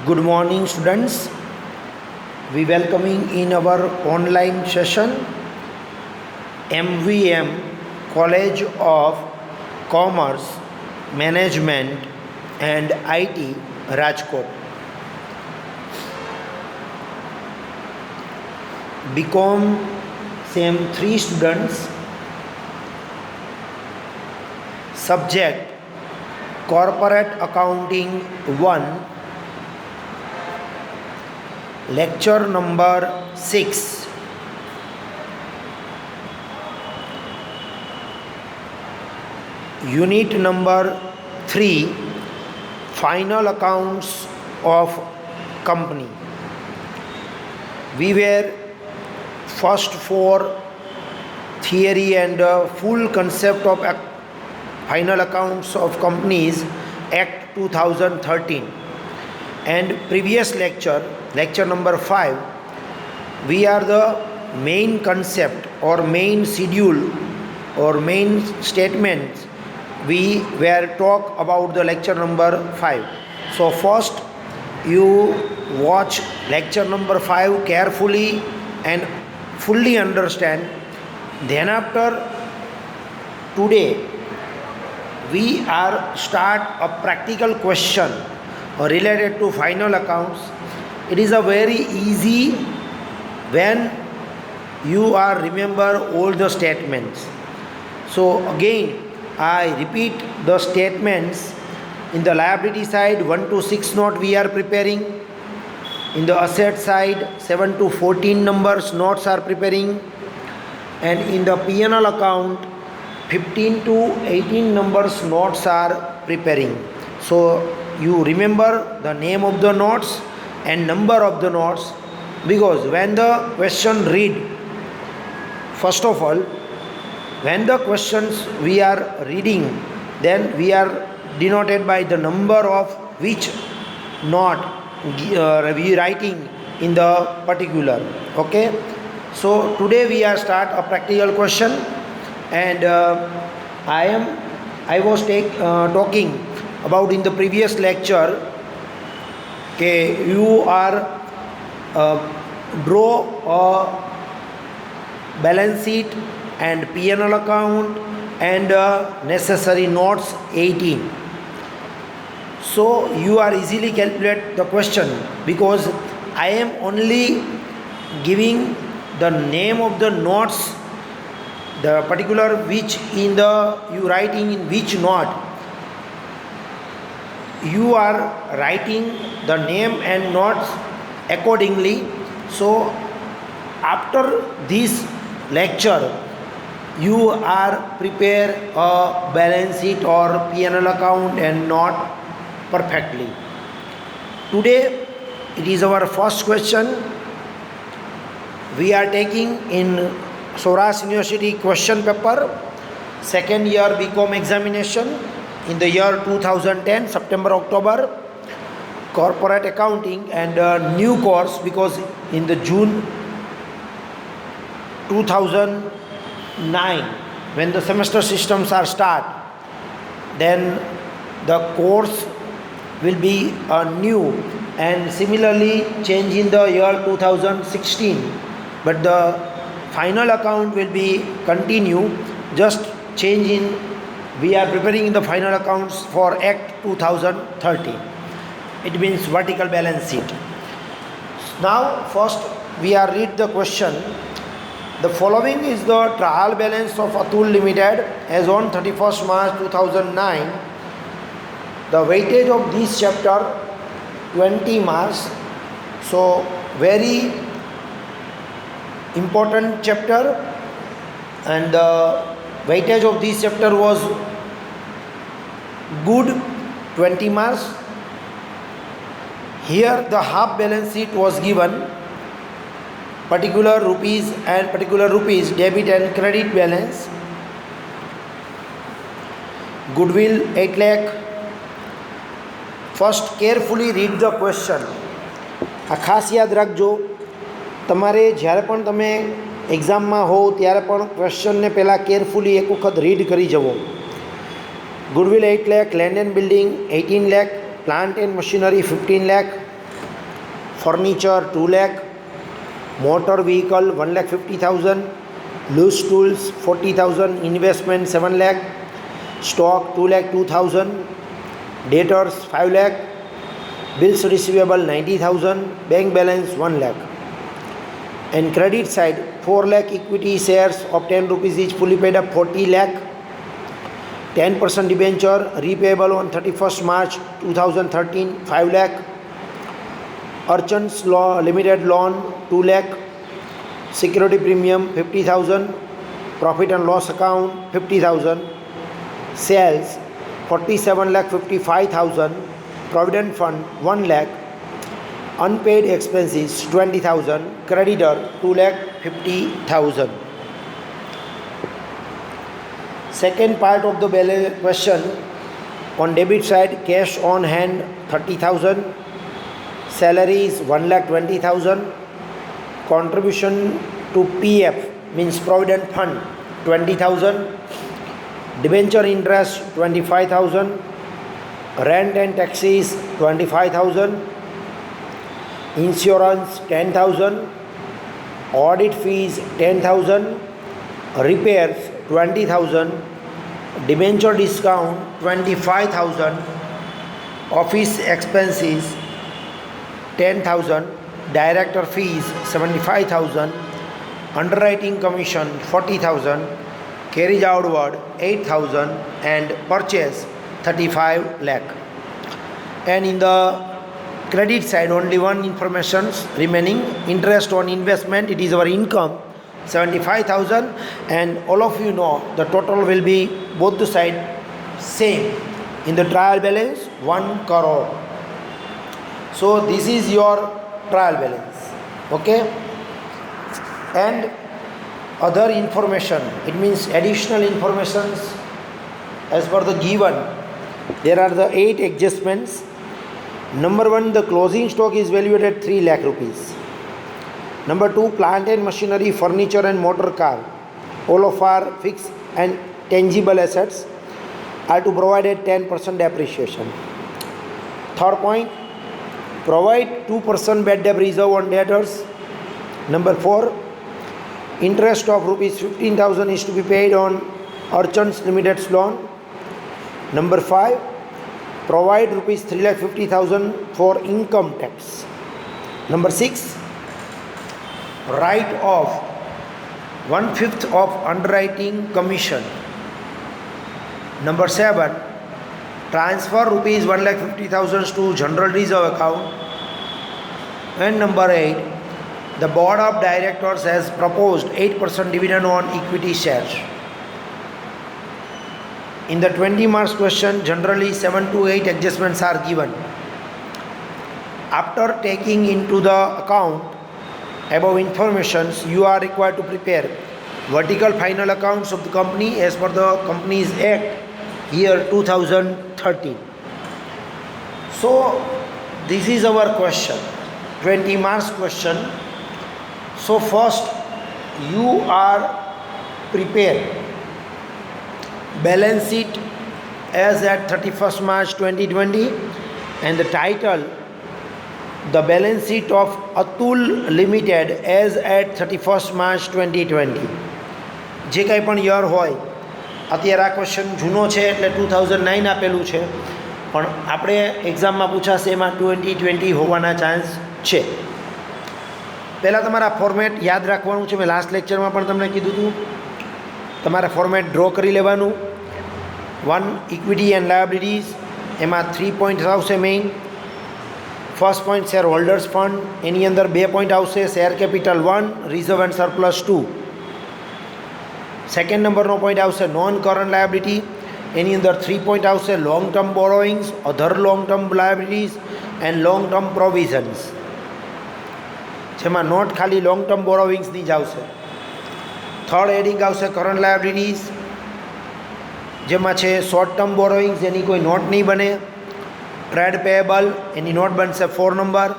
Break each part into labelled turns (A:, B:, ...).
A: Good morning, students. We welcoming in our online session MVM College of Commerce, Management and IT, Rajkot. BCom Sem 3 students. Subject Corporate Accounting 1. Lecture number 6. Unit number 3. Final accounts of company. We were first for theory and full concept of final accounts of companies Act 2013, and previous lecture number 5, we are the main concept or main schedule or main statements we were talk about the lecture number 5. So first you watch lecture number 5 carefully and fully understand. Then after today we are start a practical question related to final accounts. It is a very easy when you are remember all the statements. So again I repeat the statements. In the liability side 1 to 6 note we are preparing. In the asset side 7 to 14 numbers notes are preparing, and in the P&L account 15 to 18 numbers notes are preparing. So you remember the name of the notes and number of the notes, because when the question read, first of all when the questions we are reading, then we are denoted by the number of which note we writing in the particular. Okay, so today we are start a practical question, and I was talking about in the previous lecture. Okay, you are draw a balance sheet and P&L account and necessary notes 18. So you are easily calculate the question, because I am only giving the name of the notes, the particular which in the you writing in which note you are writing the name and notes accordingly. So after this lecture you are prepare a balance sheet or P&L account and note perfectly. Today it is our first question. We are taking in Saurashtra University question paper, second year BCom examination in the year 2010, September, October, corporate accounting, and a new course, because in the June 2009 when the semester systems are start, then the course will be new, and similarly change in the year 2016, but the final account will be continue, just change in we are preparing the final accounts for Act 2013. It means vertical balance sheet. Now first we are read the question. The following is the trial balance of Atul Limited as on 31st March 2009. The weightage of this chapter 20 marks. So very important chapter, and the weightage of this chapter was good, 20 marks. Here the half balance sheet was given, particular rupees and particular rupees debit and credit balance. Goodwill 8 lakh. First carefully read the question. આ ખાસ યાદ રાખજો, તમારે જ્યારે પણ તમે એક્ઝામમાં હો ત્યારે પણ ક્વેશ્ચનને પહેલાં કેરફુલી એક વખત રીડ કરી જવો. Goodwill 8 lakh, land and building 18 lakh, plant and machinery 15 lakh, furniture 2 lakh, motor vehicle 1,50,000, loose tools 40,000, investment 7 lakh, stock 2,02,000, debtors 5 lakh, bills receivable 90,000, bank balance 1 lakh. And credit side 4 lakh equity shares of 10 rupees each fully paid up 40 lakh, 10% debenture repayable on 31st March 2013 5 lakh, Urchins Law Limited loan 2 lakh, security premium 50,000, profit and loss account 50,000, sales 47,55,000, provident fund 1 lakh, unpaid expenses 20,000, creditor 2,50,000. Second part of the balance question, on debit side cash on hand 30,000, salary is 1,20,000, contribution to PF means provident fund 20,000, debenture interest 25,000, rent and taxes 25,000, insurance 10,000, audit fees 10,000, repairs 20,000, debenture discount 25,000, office expenses 10,000, director fees 75,000, underwriting commission 40,000, carriage outward 8,000, and purchase 35 lakh. And in the credit side only one information remaining, interest on investment, it is our income 75,000, and all of you know the total will be both the side same. In the trial balance 1 crore. So this is your trial balance, okay. And other information, it means additional informations as per the given, there are the 8 adjustments. Number 1, the closing stock is valued at 3 lakh rupees. Number 2, plant and machinery, furniture and motor car, all of our fixed and tangible assets are to provide at 10% depreciation. Third point, provide 2% bad debt reserve on debtors. Number 4, interest of rupees 15,000 is to be paid on Urchins Limited's loan. Number 5, provide rupees 3,50,000 for income tax. Number 6, write off 1/5 of underwriting commission. Number 7, transfer rupees 1,50,000 to general reserve account. And number 8, the board of directors has proposed 8% dividend on equity shares. In the 20 marks question, generally 7 to 8 adjustments are given. After taking into the account above informations, you are required to prepare vertical final accounts of the company as per the Companies Act year 2013. So this is our question, 20 marks question. So first you are prepared balance sheet as at 31st March 2020 and the title, the balance sheet of Atul Limited as at 31st March 2020. જે કંઈ પણ year હોય, અત્યારે આ question જૂનો છે એટલે 2009 આપેલું છે, પણ આપણે એક્ઝામમાં પૂછાશે એમાં 2020 હોવાના ચાન્સ છે. પહેલાં તમારા ફોર્મેટ યાદ રાખવાનું છે. મેં લાસ્ટ લેક્ચરમાં પણ તમને કીધું હતું, તમારે ફોર્મેટ ડ્રો કરી લેવાનું. 1, ઇક્વિટી એન્ડ લાયબિલિટીઝ, એમાં 3 પોઈન્ટ આવશે main. First point share holders fund, એની અંદર 2 પોઈન્ટ આવશે, share capital 1, reserve and surplus 2. Second નંબરનો પોઈન્ટ આવશે નોન કરંટ લાયબિલિટી, એની અંદર 3 પોઈન્ટ આવશે, long term borrowings, other long term liabilities and long term provisions, જેમાં નોટ ખાલી લોંગ ટર્મ બોરોવિંગ્સની જ આવશે. થર્ડ હેડિંગ આવશે કરંટ લાયબિલિટીઝ, જેમાં છે શોર્ટ ટર્મ બોરોઈંગ્સ, જેની કોઈ નોટ નહીં બને. ટ્રેડ પેએબલ, એની નોટ બનશે 4 number.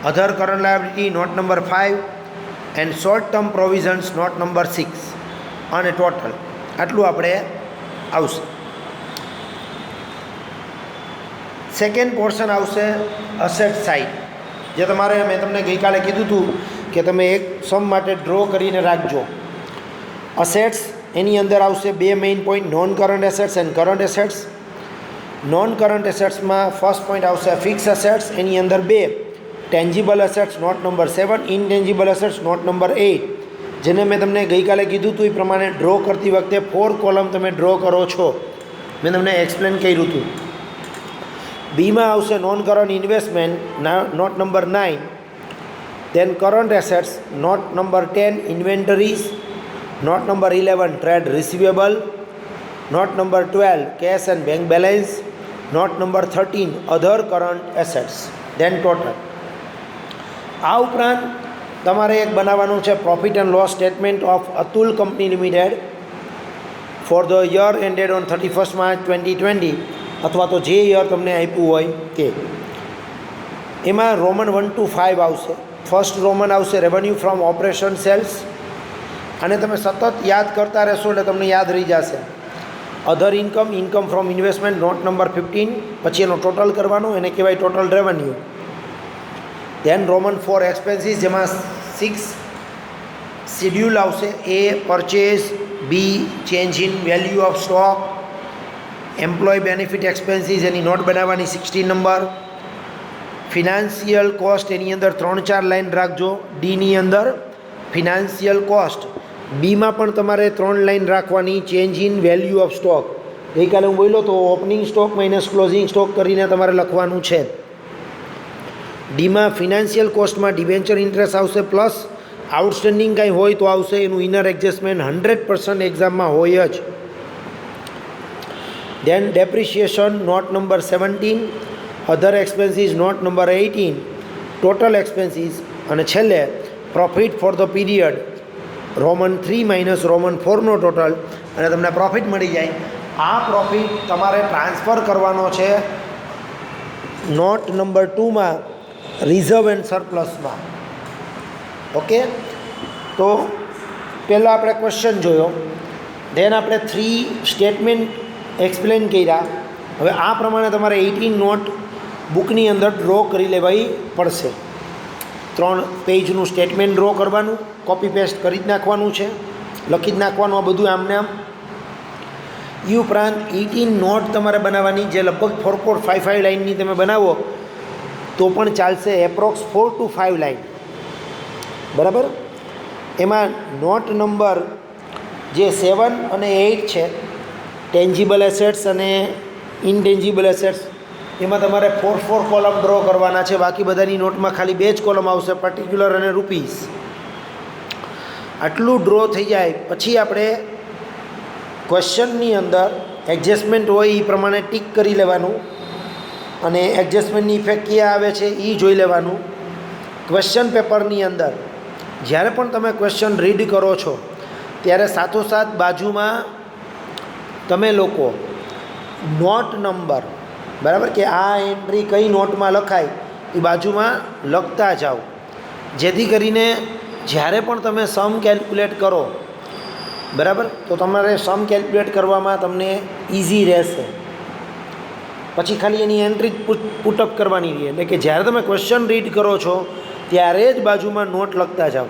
A: Other current liability note number 5 and short term provisions note number 6. અને ટોટલ આટલું આપણે આવશે. સેકન્ડ પોર્શન આવશે અસેટ સાઇડ. જે તમારે મેં તમને ગઈકાલે કીધું હતું કે તમે એક સમ માટે ડ્રો કરીને રાખજો. અસેટ્સ એની અંદર આવશે બે main point, non current assets and current assets. Non current એસેટ્સમાં ફર્સ્ટ પોઈન્ટ આવશે ફિક્સ એસેટ્સ, એની અંદર બે. Tangible assets note number 7, intangible assets note number 8. જેને મેં તમને ગઈકાલે કીધું હતું એ પ્રમાણે ડ્રો કરતી વખતે 4 કોલમ તમે ડ્રો કરો છો, મેં તમને એક્સપ્લેન કર્યું હતું. બીમાં આવશે non current investment note number 9, then current assets note number 10 inventories, note number 11 trade receivable, note number 12 cash and bank balance, note number 13 other current assets, then total. આ ઉપરાંત તમારે એક બનાવવાનું છે profit and loss statement of Atul company limited for the year ended on 31 March 2020, અથવા તો જે year તમને આપ્યું હોય તે. એમાં રોમન 1 to 5 આવશે. ફર્સ્ટ રોમન આવશે રેવન્યુ ફ્રોમ ઓપરેશન સેલ્સ, અને તમે સતત યાદ કરતા રહેશો એટલે તમને યાદ રહી જશે. Other income, income from investment note number 15, પછી એનો ટોટલ કરવાનો, એને કહેવાય total revenue. Then roman 4 expenses, જેમાં 6 શિડ્યુલ આવશે. A purchase, B change in value of stock, employ benefit expenses એની નોટ બનાવવાની 16 નંબર. ફિનાન્શિયલ કોસ્ટ એની અંદર 3-4 લાઇન રાખજો. ડીની અંદર ફિનાન્શિયલ કોસ્ટ. બીમાં પણ તમારે 3 લાઇન રાખવાની, change in value of stock. ગઈકાલે હું બોલ્યો તો opening stock minus closing stock કરીને તમારે લખવાનું છે. ડીમાં ફિનાન્શિયલ કોસ્ટમાં ડિબેન્ચર ઇન્ટરેસ્ટ આવશે, પ્લસ આઉટસ્ટેન્ડિંગ કાંઈ હોય તો આવશે. એનું ઇનર એડજસ્ટમેન્ટ 100% એક્ઝામમાં હોય જ. Then depreciation note number 17, other expenses note number 18, total expenses, અને છેલ્લે profit for the period roman 3 minus roman 4નો ટોટલ, અને તમને પ્રોફિટ મળી જાય. આ પ્રોફિટ તમારે ટ્રાન્સફર કરવાનો છે નોટ નંબર 2માં રિઝર્વ એન્ડ સરપ્લસમાં. ઓકે, તો પહેલાં આપણે ક્વેશ્ચન જોયો, દેન આપણે 3 સ્ટેટમેન્ટ એક્સપ્લેન કર્યા. હવે આ પ્રમાણે તમારે 18 નોટ બુકની અંદર ડ્રો કરી લેવાઈ પડશે. 3 પેજનું સ્ટેટમેન્ટ ડ્રો કરવાનું, કોપી પેસ્ટ કરી જ નાખવાનું છે, લખી જ નાખવાનું આ બધું આમને આમ. એ ઉપરાંત 18 નોટ તમારે બનાવવાની, જે લગભગ 4-5 લાઇનની તમે બનાવો તો પણ ચાલશે, એપ્રોક્સ 4 to 5 લાઇન. બરાબર. એમાં નોટ નંબર જે 7 અને 8 છે, ટેન્જિબલ એસેટ્સ અને ઇનટેન્જિબલ એસેટ્સ, એમાં તમારે 4 કોલમ ડ્રો કરવાના છે. બાકી બધાની નોટમાં ખાલી 2 જ કોલમ આવશે, પર્ટિક્યુલર અને રૂપીસ. આટલું ડ્રો થઈ જાય પછી આપણે ક્વેશ્ચનની અંદર એડજસ્ટમેન્ટ હોય એ પ્રમાણે ટીક કરી લેવાનું, અને એડજસ્ટમેન્ટની ઇફેક્ટ ક્યાં આવે છે એ જોઈ લેવાનું. ક્વેશ્ચન પેપરની અંદર જ્યારે પણ તમે ક્વેશ્ચન રીડ કરો છો ત્યારે સાથોસાથ બાજુમાં તમે લોકો નોટ નંબર, બરાબર, કે આ એન્ટ્રી કઈ નોટમાં લખાય એ બાજુમાં લખતા જાઓ, જેથી કરીને જ્યારે પણ તમે સમ કેલ્ક્યુલેટ કરો, બરાબર, તો તમારે સમ કેલ્ક્યુલેટ કરવામાં તમને ઇઝી રહેશે. પછી ખાલી એની એન્ટ્રી પુટઅપ કરવાની રહે, એટલે કે જ્યારે તમે ક્વેશ્ચન રીડ કરો છો ત્યારે જ બાજુમાં નોટ લખતા જાઓ.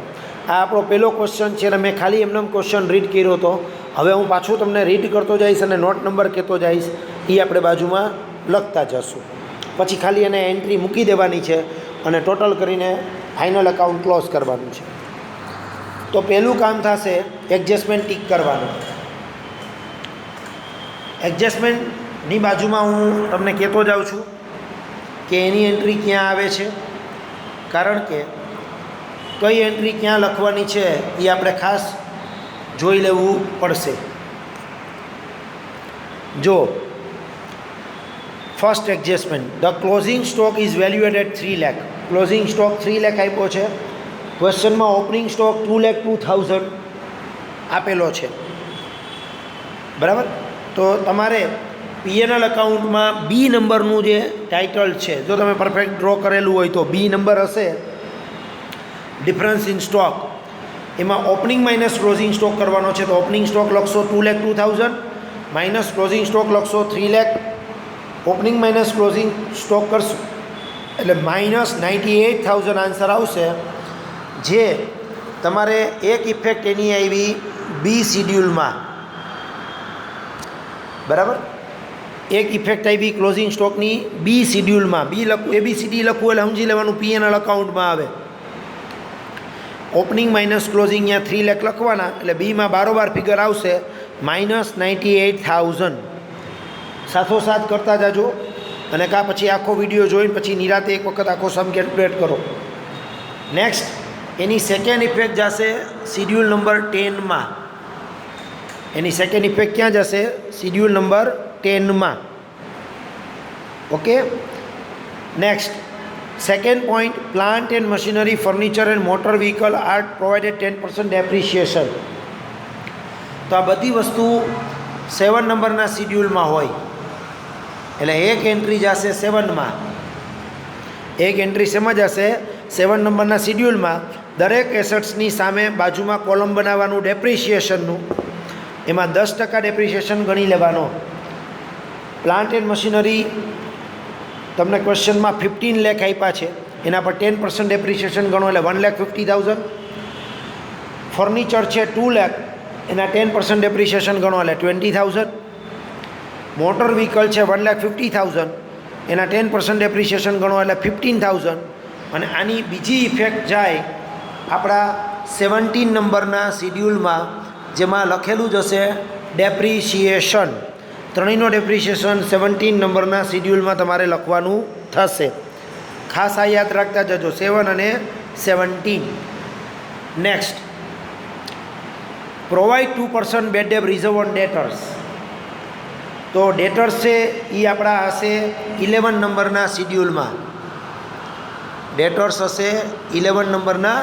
A: આ આપણો પહેલો ક્વેશ્ચન છે અને મેં ખાલી એમને ક્વેશ્ચન રીડ કર્યો હતો. હવે હું પાછું તમને રીડ કરતો જઈશ અને નોટ નંબર કહેતો જઈશ, એ આપણે બાજુમાં લખતા જશું. પછી ખાલી એને એન્ટ્રી મૂકી દેવાની છે અને ટોટલ કરીને ફાઇનલ એકાઉન્ટ ક્લોઝ કરવાનું છે. તો પહેલું કામ થશે એડજસ્ટમેન્ટ ટીક કરવાનું. એડજસ્ટમેન્ટની બાજુમાં હું તમને કહેતો જાઉં છું કે એની એન્ટ્રી ક્યાં આવે છે, કારણ કે કઈ એન્ટ્રી ક્યાં લખવાની છે એ આપણે ખાસ જોઈ લેવું પડશે. જો first adjustment, the closing stock is valued at 3 lakh. Closing stock 3 lakh આપ્યો છે. ક્વેશ્ચનમાં ઓપનિંગ સ્ટોક 2,02,000 આપેલો છે, બરાબર. તો તમારે પીએનએલ એકાઉન્ટમાં બી નંબરનું જે ટાઇટલ છે, જો તમે પરફેક્ટ ડ્રો કરેલું હોય તો બી નંબર હશે, ડિફરન્સ ઇન સ્ટોક. એમાં ઓપનિંગ માઇનસ ક્લોઝિંગ સ્ટોક કરવાનો છે. તો ઓપનિંગ સ્ટોક લખશો 2,02,000 માઇનસ ક્લોઝિંગ સ્ટોક લખશો 3 lakh. Opening minus closing stock કરશું એટલે -98,000 આન્સર આવશે, જે તમારે એક ઇફેક્ટ એની આવી બી શિડ્યુલમાં, બરાબર, એક ઇફેક્ટ આવી ક્લોઝિંગ સ્ટોકની બી શિડ્યુલમાં. બી લખવું, ABCD લખવું એટલે સમજી લેવાનું P&L અકાઉન્ટમાં આવે. ઓપનિંગ માઇનસ ક્લોઝિંગ અહીંયા 3 લાખ લખવાના, એટલે બીમાં બારોબાર ફિગર આવશે -98,000. સાથોસાથ કરતા જાજો, અને કાં પછી આખો વિડીયો જોઈને પછી નિરાતે એક વખત આખો સમ કેલ્ક્યુલેટ કરો. નેક્સ્ટ, એની સેકન્ડ ઇફેક્ટ જશે શિડ્યુલ નંબર 10માં. એની સેકન્ડ ઇફેક્ટ ક્યાં જશે? શિડ્યુલ નંબર 10માં. Okay. Next, second point, plant and machinery, furniture and motor vehicle are provided 10% depreciation. તો આ બધી વસ્તુ 7 નંબરના શિડ્યુલમાં હોય, એટલે એક એન્ટ્રી જશે 7માં. એક એન્ટ્રી શેમાં જશે? 7 નંબરના શિડ્યુલમાં. દરેક એસેટ્સની સામે બાજુમાં કોલમ બનાવવાનું ડેપ્રિશિએશનનું, એમાં 10% ડેપ્રિશિએશન ગણી લેવાનો. પ્લાન્ટ એન્ડ મશીનરી તમને ક્વેશ્ચનમાં 15 લાખ આપ્યા છે, એના પર 10% ડેપ્રિશિએશન ગણો એટલે 1,50,000. ફર્નિચર છે 2 લાખ, એના 10% ડેપ્રિશિએશન ગણો એટલે 20,000. મોટર વ્હીકલ છે 1,50,000, એના 10% ડેપ્રિશિએશન ગણો એટલે 15,000. અને આની બીજી ઇફેક્ટ જાય આપણા 17 નંબરના શિડ્યુલમાં, જેમાં લખેલું જ હશે ડેપ્રિશિએશન. ત્રણેયનો ડેપ્રિશિએશન 17 નંબરના શિડ્યુલમાં તમારે લખવાનું થશે. ખાસ આ યાદ રાખતા જજો, 7 અને 17. Next, provide 2% bad debt reserve on debtors. તો ડેટર્સ છે એ આપણા હશે 11 નંબરના શિડ્યુલમાં. ડેટર્સ હશે 11 નંબરના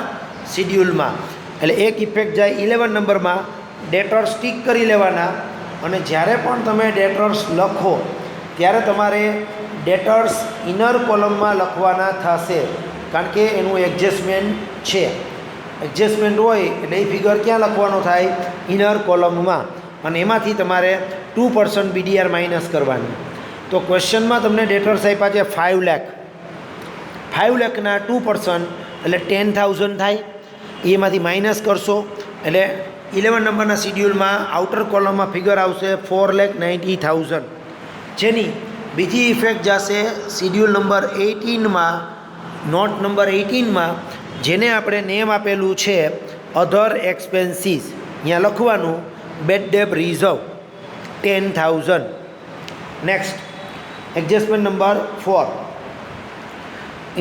A: શિડ્યુલમાં. એટલે એક ઇફેક્ટ જાય 11 નંબરમાં, ડેટર્સ ટીક કરી લેવાના. અને જ્યારે પણ તમે ડેટર્સ લખો ત્યારે તમારે ડેટર્સ ઇનર કોલમમાં લખવાના થશે, કારણ કે એનું એડજસ્ટમેન્ટ છે. એડજસ્ટમેન્ટ હોય એટલે એ ફિગર ક્યાં લખવાનો થાય? ઇનર કોલમમાં. અને એમાંથી તમારે 2% BDR માઇનસ કરવાની. તો ક્વેશ્ચનમાં તમને ડેટર્સ આપ્યા છે 5 લાખ. 5 લાખના 2% એટલે 10,000 થાય. એમાંથી માઇનસ કરશો એટલે 11 નંબરના શિડ્યુલમાં આઉટર કોલમમાં ફિગર આવશે 4,90,000. જેની બીજી ઇફેક્ટ જશે શિડ્યુલ નંબર 18માં, નોટ નંબર 18માં, જેને આપણે નેમ આપેલું છે અધર એક્સપેન્સીસ. અહીંયા લખવાનું bad debt reserve 10,000. Next, adjustment number 4,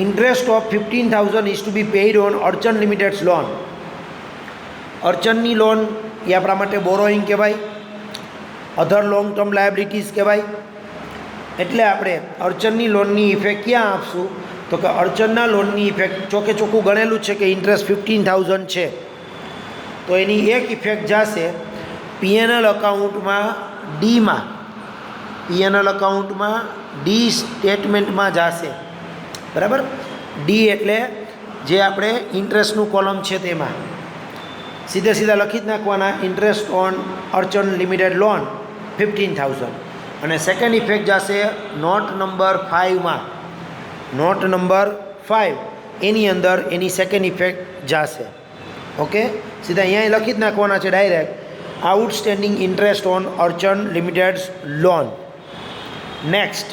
A: interest of 15,000 is to be paid on Archan limited's loan. અર્ચનની loan એ આપણા માટે બોરોઈંગ કહેવાય, અધર લોંગ ટર્મ લાયબિલિટીઝ કહેવાય. એટલે આપણે અર્ચનની લોનની ઇફેક્ટ ક્યાં આપશું? તો કે અર્ચનના લોનની ઇફેક્ટ ચોકે ચોખ્ખું ગણેલું છે કે ઇન્ટરેસ્ટ 15,000 છે, તો એની એક ઇફેક્ટ જશે P&L અકાઉન્ટમાં ડીમાં. P&L અકાઉન્ટમાં ડી સ્ટેટમેન્ટમાં જશે, બરાબર. ડી એટલે જે આપણે ઇન્ટરેસ્ટનું કોલમ છે તેમાં સીધે સીધા લખી જ નાખવાના ઇન્ટરેસ્ટ ઓન અર્ચન લિમિટેડ લોન 15,000. અને સેકન્ડ ઇફેક્ટ જશે નોટ નંબર 5માં. નોટ નંબર 5 એની અંદર એની સેકન્ડ ઇફેક્ટ જશે. ઓકે, સીધા અહીંયા લખી જ નાખવાના છે direct outstanding interest on Archan limited's loan. Next,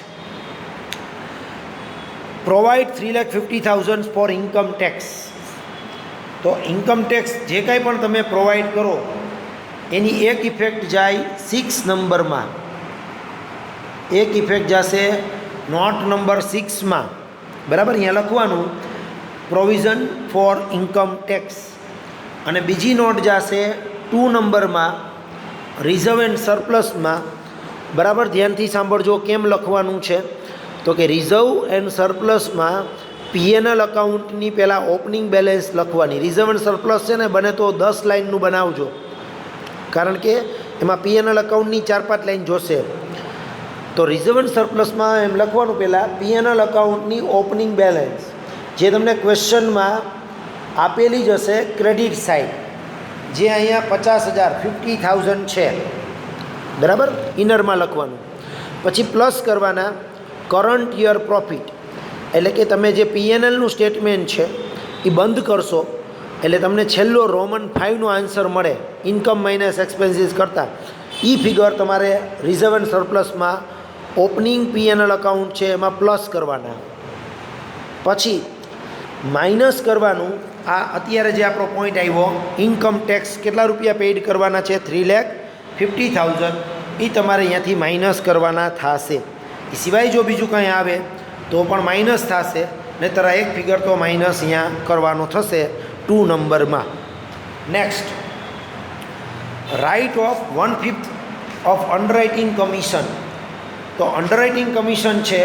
A: provide 3,50,000 for income tax. તો ઇન્કમ ટેક્સ જે કાંઈ પણ તમે પ્રોવાઈડ કરો એની એક ઇફેક્ટ જાય 6 નંબરમાં. એક ઇફેક્ટ જશે નોટ નંબર 6માં, બરાબર. અહીંયા લખવાનું પ્રોવિઝન ફોર ઇન્કમ ટેક્સ. અને બીજી નોટ જશે 2 નંબરમાં, રિઝર્વ એન્ડ સરપ્લસમાં. બરાબર, ધ્યાનથી સાંભળજો કેમ લખવાનું છે. તો કે રિઝર્વ એન્ડ સરપ્લસમાં P&L અકાઉન્ટની પહેલાં ઓપનિંગ બેલેન્સ લખવાની. રિઝર્વ એન્ડ સરપ્લસ છે ને બને તો 10 લાઇનનું બનાવજો, કારણ કે એમાં P&L અકાઉન્ટની 4-5 લાઇન જોશે. તો રિઝર્વ એન્ડ સરપ્લસમાં એમ લખવાનું પહેલાં P&L અકાઉન્ટની ઓપનિંગ બેલેન્સ, જે તમને ક્વેશ્ચનમાં આપેલી જ હશે ક્રેડિટ સાઇડ, જે અહીંયા 50,000 છે, બરાબર. ઇનરમાં લખવાનું. પછી પ્લસ કરવાના કરંટ યર પ્રોફિટ. એટલે કે તમે જે પીએનએલનું સ્ટેટમેન્ટ છે એ બંધ કરશો એટલે તમને છેલ્લો રોમન 5નો આન્સર મળે ઇન્કમ માઇનસ એક્સપેન્સીસ કરતાં. એ ફિગર તમારે રિઝર્વ એન્ડ સરપ્લસમાં ઓપનિંગ પીએનએલ અકાઉન્ટ છે એમાં પ્લસ કરવાના, પછી માઇનસ કરવાનું. આ અત્યારે જે આપણો પોઈન્ટ આવ્યો ઇન્કમ ટેક્સ કેટલા રૂપિયા પેઇડ કરવાના છે 3,50,000, એ તમારે અહીંયાથી માઇનસ કરવાના થશે. એ સિવાય જો બીજું કંઈ આવે તો પણ માઇનસ થશે, નહીંતર એક ફિગર તો માઇનસ અહીંયા કરવાનો થશે 2 નંબરમાં. Next, write off 1/5 of underwriting commission. તો અંડરરાઇટિંગ કમિશન છે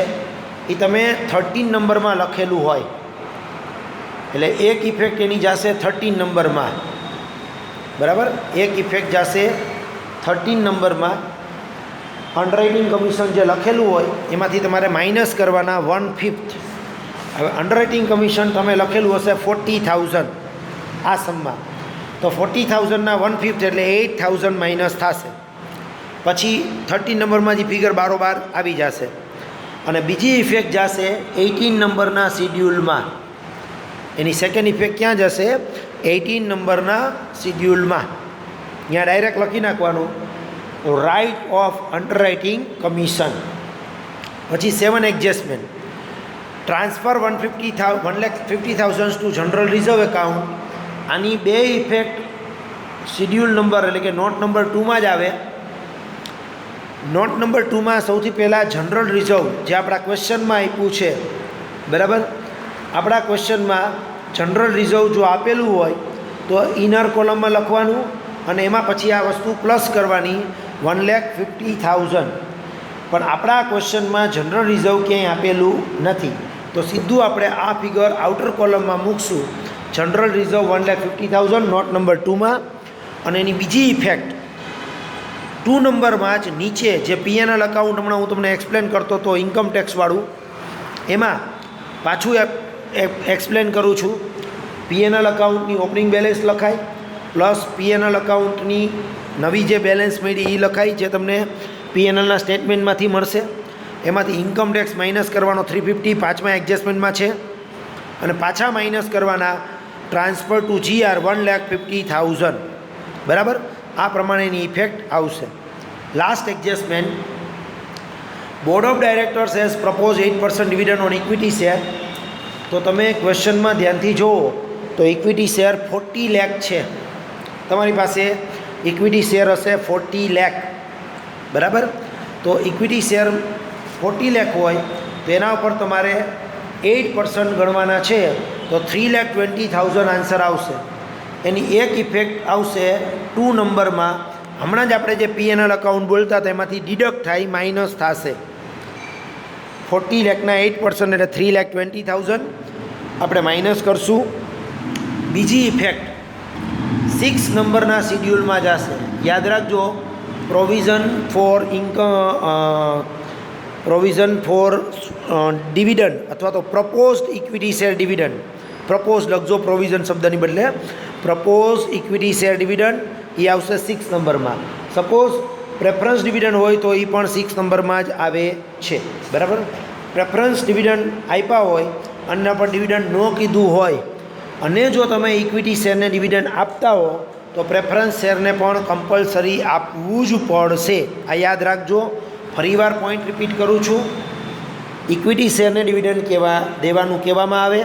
A: એ તમે 13 નંબરમાં લખેલું હોય એટલે એક ઇફેક્ટ એની જશે 13 નંબરમાં, બરાબર. એક ઇફેક્ટ જશે 13 નંબરમાં. અંડરરાઇટિંગ કમિશન જે લખેલું હોય એમાંથી તમારે માઇનસ કરવાના 1/5. હવે અંડરરાઇટિંગ કમિશન તમે લખેલું હશે 40,000 આ સમમાં, તો 40,000ના 1/5 એટલે 8,000 માઇનસ થશે. પછી 13 નંબરમાં જે ફિગર બારોબાર આવી જશે. અને બીજી ઇફેક્ટ જશે 18 નંબરના શિડ્યુલમાં. એની સેકન્ડ ઇફેક્ટ ક્યાં જશે? 18 નંબરના શિડ્યુલમાં. ત્યાં ડાયરેક્ટ લખી નાખવાનું રાઇટ ઓફ અંડરરાઇટિંગ કમિશન. પછી 7 adjustment, transfer 1,50,000 to general reserve account. આની બે ઇફેક્ટ શિડ્યુલ નંબર એટલે કે નોટ નંબર 2માં જ આવે. નોટ નંબર 2માં સૌથી પહેલાં જનરલ રિઝર્વ જે આપણા ક્વેશ્ચનમાં આપ્યું છે, બરાબર. આપણા ક્વેશ્ચનમાં જનરલ રિઝર્વ જો આપેલું હોય તો ઇનર કોલમમાં લખવાનું અને એમાં પછી આ વસ્તુ પ્લસ કરવાની 1,50,000. પણ આપણા ક્વેશ્ચનમાં જનરલ રિઝર્વ ક્યાંય આપેલું નથી, તો સીધું આપણે આ ફિગર આઉટર કોલમમાં મૂકશું. જનરલ રિઝર્વ 1,50,000 નોટ નંબર 2માં. અને એની બીજી ઇફેક્ટ 2 નંબરમાં જ નીચે જે પીએનએલ અકાઉન્ટ હમણાં હું તમને એક્સપ્લેન કરતો હતો ઇન્કમ ટેક્સવાળું, એમાં પાછું એક્સપ્લેન કરું છું. પીએનએલ અકાઉન્ટની ઓપનિંગ બેલેન્સ લખાય પ્લસ પીએનએલ અકાઉન્ટની નવી જે બેલેન્સ મળી એ લખાય જે તમને પીએનએલના સ્ટેટમેન્ટમાંથી મળશે. એમાંથી ઇન્કમ ટેક્સ માઇનસ કરવાનો 350 પાંચમા એડજસ્ટમેન્ટમાં છે, અને પાછા માઇનસ કરવાના ટ્રાન્સફર ટુ GR 1,50,000, બરાબર. આ પ્રમાણેની ઇફેક્ટ આવશે. Last adjustment, board of directors has propose 8% dividend on equity share. તો તમે ક્વેશ્ચનમાં ધ્યાનથી જુઓ તો ઇક્વિટી શેર 40 લાખ છે. તમારી પાસે ઇક્વિટી શેર હશે 40 લાખ, બરાબર. તો ઇક્વિટી શેર 40 લાખ હોય તો એના ઉપર તમારે 8% ગણવાના છે, તો 3,20,000 આન્સર આવશે. એની એક ઇફેક્ટ આવશે 2 નંબરમાં. હમણાં જ આપણે જે પીએનએલ અકાઉન્ટ બોલતા હતા એમાંથી ડિડક્ટ થાય માઇનસ થશે. 40 લાખના 8% એટલે 3,20,000 આપણે માઇનસ કરશું. બીજી ઇફેક્ટ 6 નંબરના શિડ્યુલમાં જશે. યાદ રાખજો, પ્રોવિઝન ફોર ડિવિડન્ડ અથવા તો proposed equity share dividend. Propose લખજો પ્રોવિઝન શબ્દની બદલે. પ્રપોઝ ઇક્વિટી શેર ડિવિડન્ડ એ આવશે 6 નંબરમાં. સપોઝ પ્રેફરન્સ ડિવિડન્ડ હોય તો એ પણ 6 નંબરમાં જ આવે છે, બરાબર. પ્રેફરન્સ ડિવિડન્ડ આપ્યા હોય અને પર ડિવિડન્ડ ન કીધું હોય અને જો તમે ઇક્વિટી શેરને ડિવિડન્ડ આપતા હો તો પ્રેફરન્સ શેરને પણ કમ્પલસરી આપવું જ પડશે. આ યાદ રાખજો. ફરીવાર પોઈન્ટ રિપીટ કરું છું, ઇક્વિટી શેરને ડિવિડન્ડ દેવાનું કહેવામાં આવે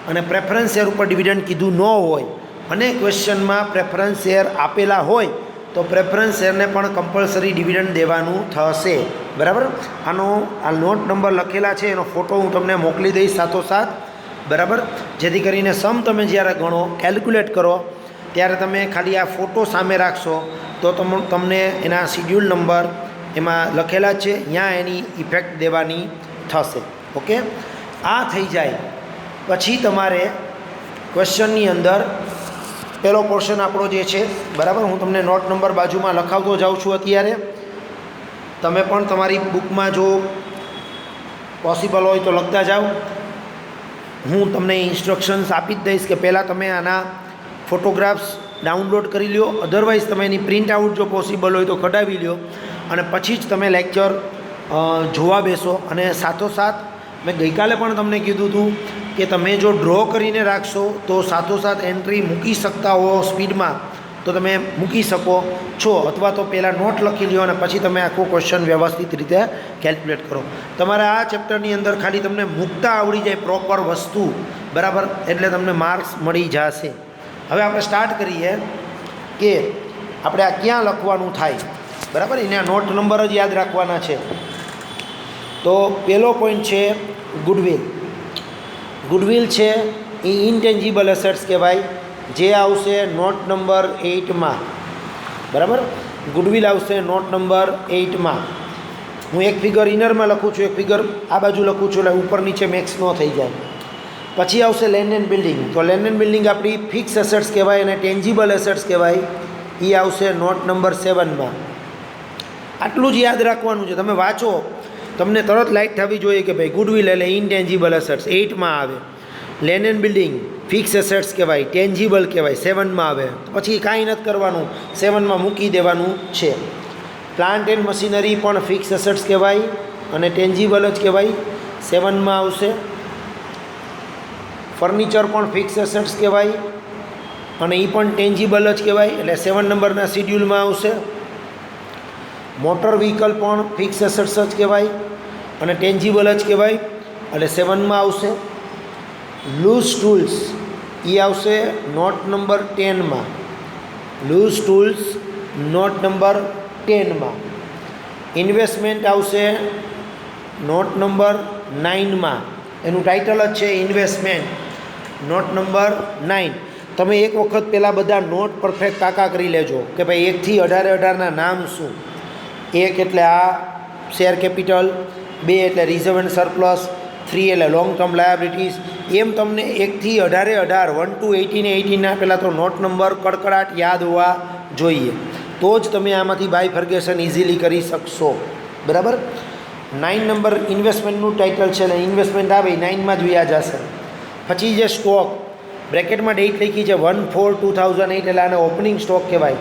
A: અને પ્રેફરન્સ શેર ઉપર ડિવિડન્ડ કીધું ન હોય અને ક્વેશ્ચનમાં પ્રેફરન્સ શેર આપેલા હોય તો પ્રેફરન્સ શેરને પણ કમ્પલસરી ડિવિડન્ડ દેવાનું થશે, બરાબર. આ નોટ નંબર લખેલા છે એનો ફોટો હું તમને મોકલી દઈશ સાથોસાથ, બરાબર. જેથી કરીને સમ તમે જ્યારે ગણો કેલ્ક્યુલેટ કરો ત્યારે તમે ખાલી આ ફોટો સામે રાખશો તો તમને એના શિડ્યુલ નંબર એમાં લખેલા છે, ત્યાં એની ઇફેક્ટ દેવાની થશે. ઓકે, આ થઈ જાય પછી તમારે ક્વેશ્ચનની અંદર પહેલો પોર્શન આપણો જે છે, બરાબર. હું તમને નોટ નંબર બાજુમાં લખાવતો જાઉં છું. અત્યારે તમે પણ તમારી બુકમાં જો પોસિબલ હોય તો લખતા જાઓ. હું તમને ઇન્સ્ટ્રક્શન્સ આપી જ દઈશ કે પહેલાં તમે આના ફોટોગ્રાફ્સ ડાઉનલોડ કરી લો, અધરવાઇઝ તમે એની પ્રિન્ટ આઉટ જો પોસિબલ હોય તો કઢાવી લો અને પછી જ તમે લેક્ચર જોવા બેસો. અને સાથોસાથ મેં ગઈકાલે પણ તમને કીધું હતું કે તમે જો ડ્રો કરીને રાખશો તો સાથોસાથ એન્ટ્રી મૂકી શકતા હો સ્પીડમાં તો તમે મૂકી શકો છો, અથવા તો પહેલાં નોટ લખી લ્યો અને પછી તમે આખો ક્વેશ્ચન વ્યવસ્થિત રીતે કેલ્ક્યુલેટ કરો. તમારે આ ચેપ્ટરની અંદર ખાલી તમને મૂકતા આવડી જાય પ્રોપર વસ્તુ, બરાબર, એટલે તમને માર્ક્સ મળી જશે. હવે આપણે સ્ટાર્ટ કરીએ કે આપણે આ ક્યાં લખવાનું થાય, બરાબર. એને આ નોટ નંબર જ યાદ રાખવાના છે. તો પહેલો પોઈન્ટ છે ગુડવિલ. ગુડવિલ છે એ ઇન્ટેન્જિબલ એસેટ્સ કહેવાય, જે આવશે નોટ નંબર 8માં, બરાબર. ગુડવિલ આવશે નોટ નંબર 8માં. હું એક ફિગર ઇનરમાં લખું છું, એક ફિગર આ બાજુ લખું છું, એટલે ઉપર નીચે મેક્સ ન થઈ જાય. પછી આવશે લેન્ડ એન્ડ બિલ્ડિંગ. તો લેન્ડ એન્ડ બિલ્ડિંગ આપણી ફિક્સ એસેટ્સ કહેવાય અને ટેન્જિબલ એસેટ્સ કહેવાય. એ આવશે નોટ નંબર 7માં. આટલું જ યાદ રાખવાનું છે. તમે વાંચો, તમને તરત લાઇટ થવી જોઈએ કે ભાઈ ગુડવિલ એટલે ઇનટેન્જિબલ એસેટ્સ 8માં આવે, land and building fix assets કહેવાય, ટેન્જિબલ કહેવાય 7માં આવે. પછી કાંઈ નથી કરવાનું, 7માં મૂકી દેવાનું છે. પ્લાન્ટ એન્ડ મશીનરી પણ ફિક્સ એસેટ્સ કહેવાય અને ટેન્જિબલ જ કહેવાય, 7માં આવશે. ફર્નિચર પણ ફિક્સ એસેટ્સ કહેવાય અને એ પણ ટેન્જિબલ જ કહેવાય, એટલે 7 નંબરના શિડ્યુલમાં આવશે. મોટર વ્હીકલ પણ ફિક્સ એસેટ્સ જ કહેવાય અને ટેન્જિબલ જ કહેવાય, એટલે 7માં આવશે. લૂઝ ટૂલ્સ એ આવશે નોટ નંબર 10માં. લૂઝ ટૂલ્સ નોટ નંબર 10માં. ઇન્વેસ્ટમેન્ટ આવશે નોટ નંબર 9માં. એનું ટાઇટલ જ છે ઇન્વેસ્ટમેન્ટ, નોટ નંબર 9. તમે એક વખત પહેલાં બધા નોટ પરફેક્ટ કાકા કરી લેજો કે ભાઈ 1થી 18 નામ શું. 1 એટલે આ શેર કેપિટલ, 2 એટલે રિઝર્વ એન્ડ સરપ્લસ, 3 એટલે લોંગ ટર્મ લાયબિલિટીઝ. એમ તમને 1થી 18 1 to 18 પહેલાં તો નોટ નંબર કડકડાટ યાદ હોવા જોઈએ, તો જ તમે આમાંથી બાયફર્ગેશન ઇઝીલી કરી શકશો, બરાબર. 9 નંબર ઇન્વેસ્ટમેન્ટનું ટાઇટલ છે, એટલે ઇન્વેસ્ટમેન્ટ આવે 9માં જ વ્યાજ હશે. પછી જે સ્ટોક બ્રેકેટમાં ડેટ લખી છે 1/4/2008, એટલે આને ઓપનિંગ સ્ટોક કહેવાય.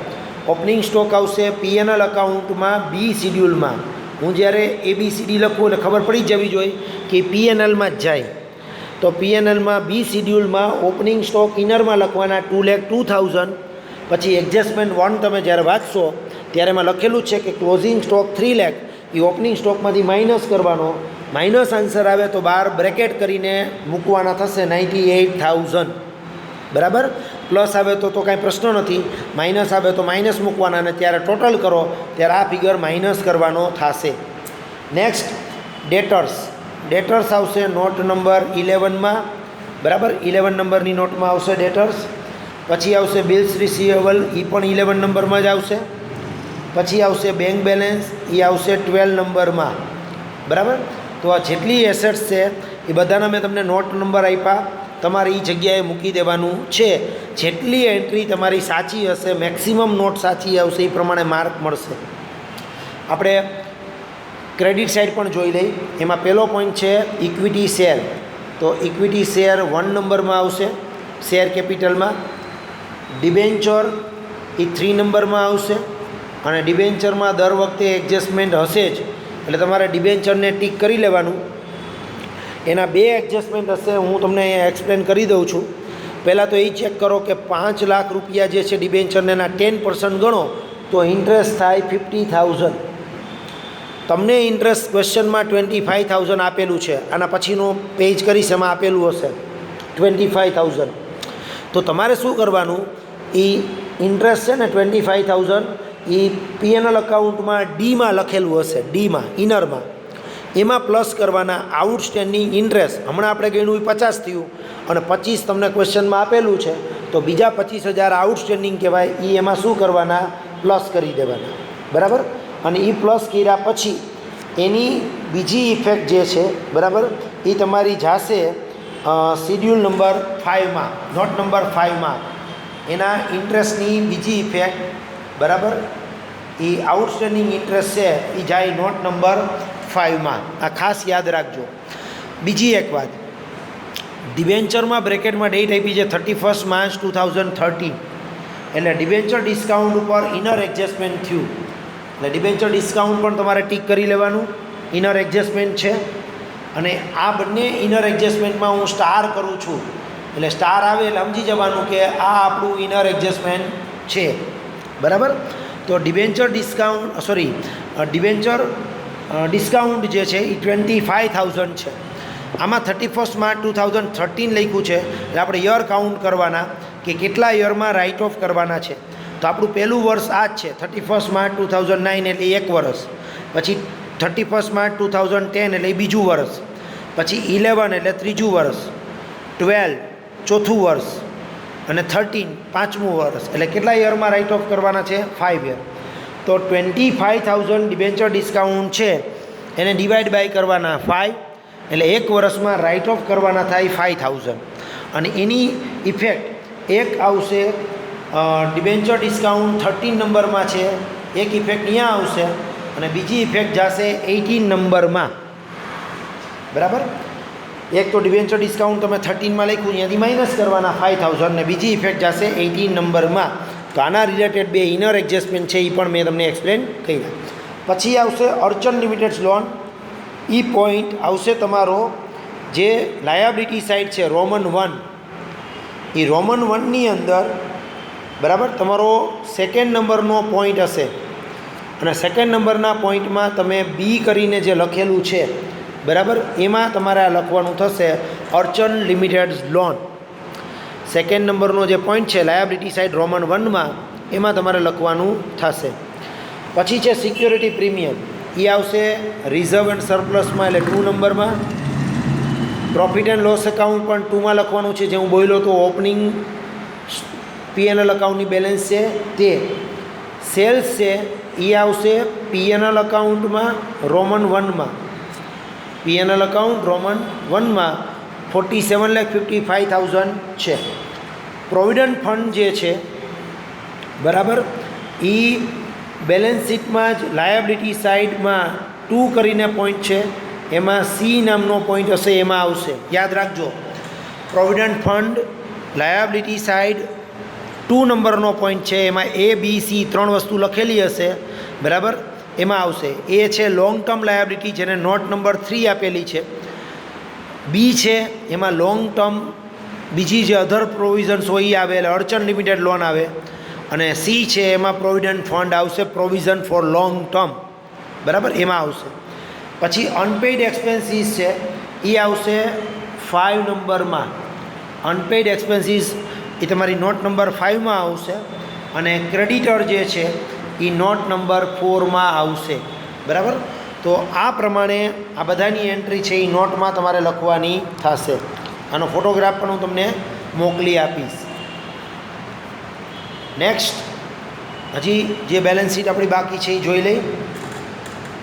A: ઓપનિંગ સ્ટોક આવશે P&L અકાઉન્ટમાં બી શિડ્યુલમાં. હું જ્યારે ABCD લખું એટલે ખબર પડી જવી જોઈએ કે P&Lમાં જ જાય. તો P&Lમાં બી શિડ્યુલમાં ઓપનિંગ સ્ટોક ઇનરમાં લખવાના 2,02,000. પછી એડજસ્ટમેન્ટ 1 તમે જ્યારે વાંચશો ત્યારે એમાં લખેલું છે કે ક્લોઝિંગ સ્ટોક 3 લાખ, એ ઓપનિંગ સ્ટોકમાંથી માઇનસ કરવાનો. માઇનસ આન્સર આવે તો બહાર બ્રેકેટ કરીને મૂકવાના થશે 98,000, બરાબર. પ્લસ આવે તો કાંઈ પ્રશ્ન નથી, માઇનસ આવે તો માઇનસ મૂકવાના, અને ત્યારે ટોટલ કરો ત્યારે આ ફિગર માઇનસ કરવાનો થશે. નેક્સ્ટ ડેટર્સ. ડેટર્સ આવશે નોટ નંબર 11માં, બરાબર. 11 નંબરની નોટમાં આવશે ડેટર્સ. પછી આવશે બિલ્સ રિસીવેબલ, એ પણ 11 નંબરમાં જ આવશે. પછી આવશે બેંક બેલેન્સ, એ આવશે 12 નંબરમાં, બરાબર. તો આ જેટલી એસેટ્સ છે એ બધાના મેં તમને નોટ નંબર આપ્યા, તમારે એ જગ્યાએ મૂકી દેવાનું છે. જેટલી એન્ટ્રી તમારી સાચી હશે, મેક્સિમમ નોટ સાચી આવશે, એ પ્રમાણે માર્ક મળશે. આપણે ક્રેડિટ સાઇડ પણ જોઈ લઈ. એમાં પહેલો પોઈન્ટ છે ઇક્વિટી શેર. તો ઇક્વિટી શેર 1 નંબરમાં આવશે શેર કેપિટલમાં. ડિબેન્ચર એ 3 નંબરમાં આવશે અને ડિબેન્ચરમાં દર વખતે એડજસ્ટમેન્ટ હશે જ, એટલે તમારે ડિબેન્ચરને ટીક કરી લેવાનું. એના 2 એડજસ્ટમેન્ટ હશે, હું તમને અહીંયા એક્સપ્લેન કરી દઉં છું. પહેલાં તો એ ચેક કરો કે 5 લાખ રૂપિયા જે છે ડિબેન્ચરને એના 10% ગણો તો ઇન્ટરેસ્ટ થાય 50,000. તમને ઇન્ટરેસ્ટ ક્વેશ્ચનમાં 25,000 આપેલું છે, આના પછીનો પેજ કરીશ એમાં આપેલું હશે 25,000. તો તમારે શું કરવાનું, એ ઇન્ટરેસ્ટ છે ને 25,000 એ P&L અકાઉન્ટમાં ડીમાં લખેલું હશે, ડીમાં ઇનરમાં, એમાં પ્લસ કરવાના આઉટસ્ટેન્ડિંગ ઇન્ટરેસ્ટ. હમણાં આપણે ગણ્યું 50 થયું અને 25 તમને ક્વેશ્ચનમાં આપેલું છે, તો બીજા 25,000 આઉટસ્ટેન્ડિંગ કહેવાય. એ એમાં શું કરવાના, પ્લસ કરી દેવાના, બરાબર. અને એ પ્લસ કર્યા પછી એની બીજી ઇફેક્ટ જે છે, બરાબર, એ તમારી જાશે શિડ્યુલ નંબર 5માં, નોટ નંબર 5માં. એના ઇન્ટરેસ્ટની બીજી ઇફેક્ટ, બરાબર, એ આઉટસ્ટેન્ડિંગ ઇન્ટરેસ્ટ છે એ જાય નોટ નંબર 5માં. આ ખાસ યાદ રાખજો. બીજી એક વાત, ડિબેન્ચરમાં બ્રેકેટમાં ડેટ આપી છે 31 માર્ચ 2013, એટલે ડિબેન્ચર ડિસ્કાઉન્ટ ઉપર ઇનર એડજસ્ટમેન્ટ થયું, એટલે ડિબેન્ચર ડિસ્કાઉન્ટ પણ તમારે ટીક કરી લેવાનું, ઇનર એડજસ્ટમેન્ટ છે. અને આ બંને ઇનર એડજસ્ટમેન્ટમાં હું સ્ટાર કરું છું, એટલે સ્ટાર આવે એટલે સમજી જવાનું કે આ આપણું ઇનર એડજસ્ટમેન્ટ છે, બરાબર. તો ડિબેન્ચર ડિસ્કાઉન્ટ જે છે એ 25,000 છે. આમાં 31 માર્ચ 2013 લખ્યું છે, એટલે આપણે યર કાઉન્ટ કરવાના કે કેટલા યરમાં રાઇટ ઓફ કરવાના છે. તો આપણું પહેલું વર્ષ આ જ છે, 31 માર્ચ 2009 એટલે 1 વર્ષ, પછી 31 માર્ચ 2010 એટલે બીજું વર્ષ, પછી 11 એટલે ત્રીજું વર્ષ, 12 ચોથું વર્ષ અને 13 પાંચમું વર્ષ. એટલે કેટલા યરમાં રાઇટ ઓફ કરવાના છે? 5 યર. તો 25,000 ડિબેન્ચર ડિસ્કાઉન્ટ છે એને ડિવાઈડ બાય કરવાના 5, એટલે 1 વર્ષમાં રાઇટ ઓફ કરવાના થાય 5,000. અને એની ઇફેક્ટ એક આવશે ડિબેન્ચર ડિસ્કાઉન્ટ 13 નંબરમાં છે, એક ઇફેક્ટ અહીંયા આવશે અને બીજી ઇફેક્ટ જશે 18 નંબરમાં, બરાબર. એક તો ડિબેન્ચર ડિસ્કાઉન્ટ તમે 13માં લખ્યું, ત્યાંથી માઇનસ કરવાના 5,000 ને બીજી ઇફેક્ટ જશે 18 નંબરમાં. તો આના રિલેટેડ બે ઇનર એડજસ્ટમેન્ટ છે, એ પણ મેં તમને એક્સપ્લેન કર્યા. પછી આવશે અર્ચન લિમિટેડ લોન. એ પોઈન્ટ આવશે તમારો જે લાયાબિલિટી સાઇડ છે રોમન 1, એ રોમન 1ની અંદર, બરાબર, તમારો સેકન્ડ નંબરનો પોઈન્ટ હશે અને સેકન્ડ નંબરના પોઈન્ટમાં તમે બી કરીને જે લખેલું છે, બરાબર, એમાં તમારે આ લખવાનું થશે અર્ચન લિમિટેડ લોન. સેકન્ડ નંબરનો જે પોઈન્ટ છે લાયાબિલિટી સાઇડ રોમન 1માં, એમાં તમારે લખવાનું થશે. પછી છે સિક્યોરિટી પ્રીમિયમ, એ આવશે રિઝર્વ એન્ડ સરપ્લસમાં, એટલે 2 નંબરમાં. પ્રોફિટ એન્ડ લોસ એકાઉન્ટ પણ 2માં લખવાનું છે, જે હું બોલ્યો તો ઓપનિંગ પીએનએલ એકાઉન્ટની બેલેન્સ છે તે. સેલ્સ છે એ આવશે પીએનએલ એકાઉન્ટમાં રોમન 1માં, પીએનએલ એકાઉન્ટ રોમન 1માં 47,55,000 છે. પ્રોવિડન્ટ ફંડ જે છે, બરાબર, એ બેલેન્સ શીટમાં જ લાયાબિલિટી સાઇડમાં 2 કરીને પોઈન્ટ છે, એમાં સી નામનો પોઈન્ટ હશે, એમાં આવશે. યાદ રાખજો, પ્રોવિડન્ટ ફંડ લાયાબિલિટી સાઇડ 2 નંબરનો પોઈન્ટ છે, એમાં એ બી સી 3 વસ્તુ લખેલી હશે, બરાબર, એમાં આવશે. એ છે લોંગ ટર્મ લાયાબિલિટી, જેને નોટ નંબર 3 આપેલી છે. બી છે એમાં લોંગ ટર્મ બીજી જે અધર પ્રોવિઝન્સ હોય એ આવે, એટલે અર્ચન લિમિટેડ લોન આવે. અને સી છે એમાં પ્રોવિડન્ટ ફંડ આવશે, પ્રોવિઝન ફોર લોંગ ટર્મ, બરાબર, એમાં આવશે. પછી અનપેઇડ એક્સપેન્સીસ છે, એ આવશે 5 નંબરમાં. અનપેઇડ એક્સપેન્સીસ એ તમારી નોટ નંબર 5માં આવશે અને ક્રેડિટર જે છે એ નોટ નંબર 4માં આવશે, બરાબર. તો આ પ્રમાણે આ બધાની એન્ટ્રી છે એ નોટમાં તમારે લખવાની થશે. આનો ફોટોગ્રાફ પણ હું તમને મોકલી આપીશ. નેક્સ્ટ, હજી જે બેલેન્સ શીટ આપણી બાકી છે એ જોઈ લઈ.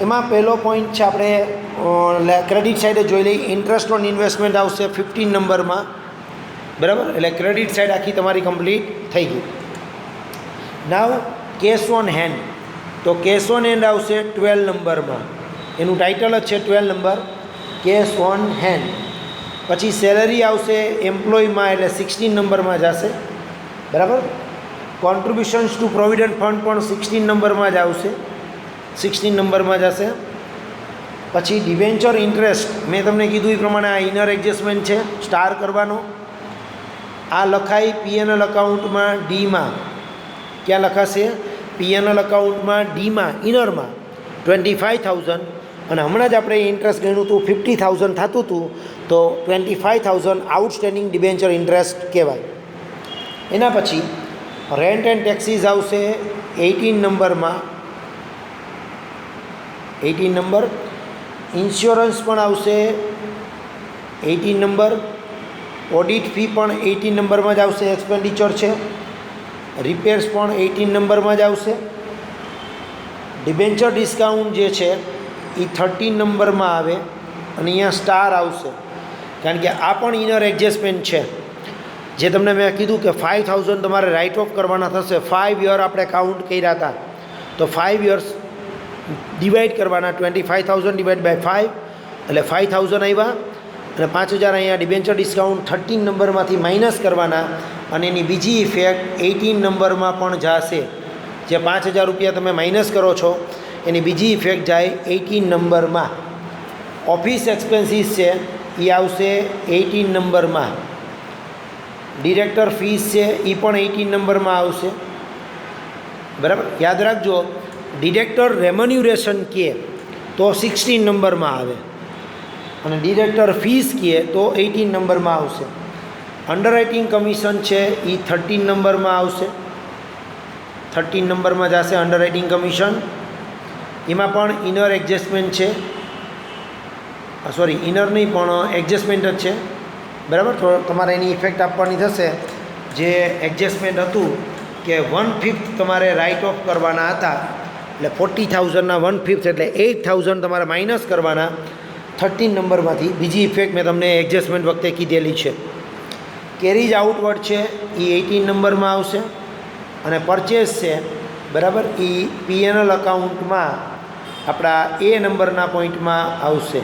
A: એમાં પહેલો પોઈન્ટ છે, આપણે ક્રેડિટ સાઇડે જોઈ લઈ. ઇન્ટરેસ્ટ ઓન ઇન્વેસ્ટમેન્ટ આવશે 15 નંબરમાં, બરાબર, એટલે ક્રેડિટ સાઇડ આખી તમારી કમ્પ્લીટ થઈ ગઈ. નાવ કેશ ઓન હેન્ડ, તો કેશ ઓન હેન્ડ આવશે 12 નંબરમાં, એનું ટાઇટલ જ છે 12 નંબર, કેશ ઓન હેન્ડ. પછી સેલરી આવશે એમ્પ્લોયમાં, એટલે 16 નંબરમાં જશે, બરાબર. કોન્ટ્રીબ્યુશન્સ ટુ પ્રોવિડન્ટ ફંડ પણ 16 નંબરમાં જ આવશે, 16 નંબરમાં જશે. પછી ડિવેન્ચર ઇન્ટરેસ્ટ, મેં તમને કીધું એ પ્રમાણે આ ઇનર એડજસ્ટમેન્ટ છે, સ્ટાર કરવાનો. આ લખાય પીએનએલ એકાઉન્ટમાં ડીમાં. ક્યાં લખાશે? પીએનએલ એકાઉન્ટમાં ડીમાં, ઇનરમાં 25,000. અને હમણાં જ આપણે ઇન્ટરેસ્ટ ગણ્યું હતું 50,000 થતું હતું, તો 25,000 આઉટસ્ટેન્ડિંગ ડિબેન્ચર ઇન્ટરેસ્ટ કહેવાય. એના પછી રેન્ટ એન્ડ ટેક્સીસ આવશે 18 નંબરમાં, 18 નંબર. ઇન્સ્યોરન્સ પણ આવશે 18 નંબર. ઓડિટ ફી પણ 18 નંબરમાં જ આવશે, એક્સપેન્ડિચર છે. રિપેર્સ પણ 18 નંબરમાં જ આવશે. ડિબેન્ચર ડિસ્કાઉન્ટ જે છે એ 13 નંબરમાં આવે અને અહીંયા સ્ટાર આવશે, કારણ કે આ પણ ઇનર એડજસ્ટમેન્ટ છે. જે તમને મેં કીધું કે 5,000 તમારે રાઇટ ઓફ કરવાના થશે. 5 યર આપણે કાઉન્ટ કર્યા હતા, તો 5 યર્સ ડિવાઈડ કરવાના, 25,000 ડિવાઈડ બાય 5 એટલે 5,000 આવ્યા. અને 5,000 અહીંયા ડિબેન્ચર ડિસ્કાઉન્ટ 13 નંબરમાંથી માઇનસ કરવાના. અને એની બીજી ઇફેક્ટ 18 નંબરમાં પણ જશે. જે 5,000 રૂપિયા તમે માઇનસ કરો છો એની બીજી ઇફેક્ટ જાય 18 નંબરમાં. ઓફિસ એક્સપેન્સીસ છે એ આવશે 18 નંબરમાં. ડિરેક્ટર ફીસ છે એ પણ 18 નંબરમાં આવશે. બરાબર, યાદ રાખજો. ડિરેક્ટર રેમ્યુનરેશન કહે તો 16 નંબરમાં આવે અને ડિરેક્ટર ફીસ કહે તો 18 નંબરમાં આવશે. અંડરરાઇટિંગ કમિશન છે એ 13 નંબરમાં આવશે. 13 નંબરમાં જશે અંડરરાઇટિંગ કમિશન. એમાં પણ ઇનર એડજસ્ટમેન્ટ છે, સોરી ઇનર નહીં પણ એડજસ્ટમેન્ટ જ છે. બરાબર, તો તમારે એની ઇફેક્ટ આપવાની થશે. જે એડજસ્ટમેન્ટ હતું કે 1/5 તમારે રાઇટ ઓફ કરવાના હતા, એટલે 40,000ના 1/5 એટલે 8,000 તમારે માઇનસ કરવાના 13 નંબરમાંથી. બીજી ઇફેક્ટ મેં તમને એડજસ્ટમેન્ટ વખતે કીધેલી છે. કેરીજ આઉટવર્ડ છે એ 18 નંબરમાં આવશે અને પરચેસ છે બરાબર એ P&L અકાઉન્ટમાં આપણા એ નંબરના પોઈન્ટમાં આવશે.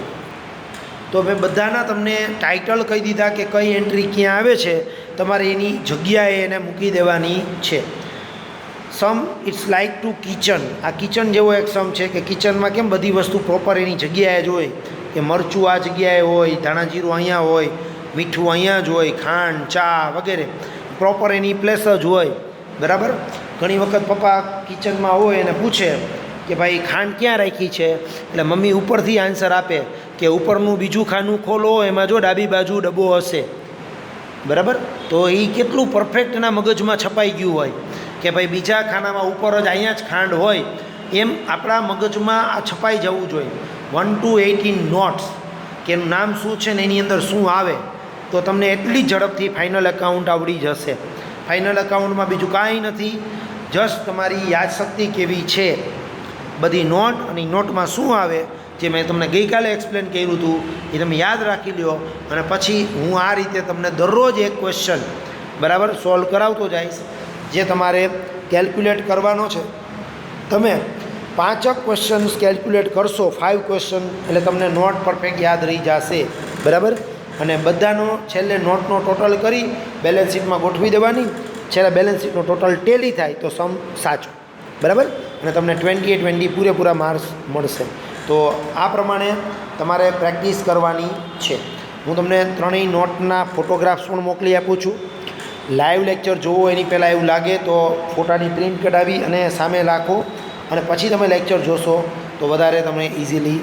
A: તો મેં બધાના તમને ટાઇટલ કહી દીધા કે કઈ એન્ટ્રી ક્યાં આવે છે, તમારે એની જગ્યાએ એને મૂકી દેવાની છે. સમ ઇટ્સ લાઇક ટુ કિચન. આ કિચન જેવો એક સમ છે કે કિચનમાં કેમ બધી વસ્તુ પ્રોપર એની જગ્યાએ જ હોય, કે મરચું આ જગ્યાએ હોય, ધાણા જીરું અહીંયા હોય, મીઠું અહીંયા જ હોય, ખાંડ ચા વગેરે પ્રોપર એની પ્લેસ જ હોય. બરાબર, ઘણી વખત પપ્પા કિચનમાં હોય અને પૂછે કે ભાઈ ખાંડ ક્યાં રાખી છે, એટલે મમ્મી ઉપરથી આન્સર આપે કે ઉપરનું બીજું ખાનું ખોલો, એમાં જો ડાબી બાજુ ડબ્બો હશે. બરાબર, તો એ કેટલું પરફેક્ટ એના મગજમાં છપાઈ ગયું હોય કે ભાઈ બીજા ખાનામાં ઉપર જ અહીંયા જ ખાંડ હોય, એમ આપણા મગજમાં આ છપાઈ જવું જોઈએ. 1 to 18 નોટ્સ કે એનું નામ શું છે ને એની અંદર શું આવે, તો તમને એટલી ઝડપથી ફાઇનલ એકાઉન્ટ આવડી જશે. ફાઇનલ એકાઉન્ટમાં બીજું કાંઈ નથી, જસ્ટ તમારી યાદશક્તિ કેવી છે, બધી નોટ અને નોટમાં શું આવે જે મેં તમને ગઈકાલે એક્સપ્લેન કર્યું હતું એ તમે યાદ રાખી લ્યો. અને પછી હું આ રીતે તમને દરરોજ એક ક્વેશ્ચન બરાબર સોલ્વ કરાવતો જઈશ, જે તમારે કેલ્ક્યુલેટ કરવાનો છે. તમે 5 ક્વેશ્ચન્સ કેલ્ક્યુલેટ કરશો, 5 ક્વેશ્ચન, એટલે તમને નોટ પરફેક્ટ યાદ રહી જશે. બરાબર, અને બધાનો છેલ્લે નોટનો ટોટલ કરી બેલેન્સ શીટમાં ગોઠવી દેવાની. છેલ્લે બેલેન્સ શીટનો ટોટલ ટેલી થાય તો સમ સાચો. બરાબર, અને તમને 20 પૂરેપૂરા માર્ક્સ મળશે. તો આ પ્રમાણે તમારે પ્રેક્ટિસ કરવાની છે. હું તમને ત્રણેય નોટના ફોટોગ્રાફ્સ પણ મોકલી આપું છું. લાઈવ લેક્ચર જોવો એની પહેલાં એવું લાગે તો ફોટાની પ્રિન્ટ કઢાવી અને સામે રાખો, અને પછી તમે લેક્ચર જોશો તો વધારે તમે ઇઝીલી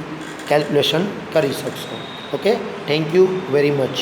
A: કેલ્ક્યુલેશન કરી શકશો. Okay, thank you very much.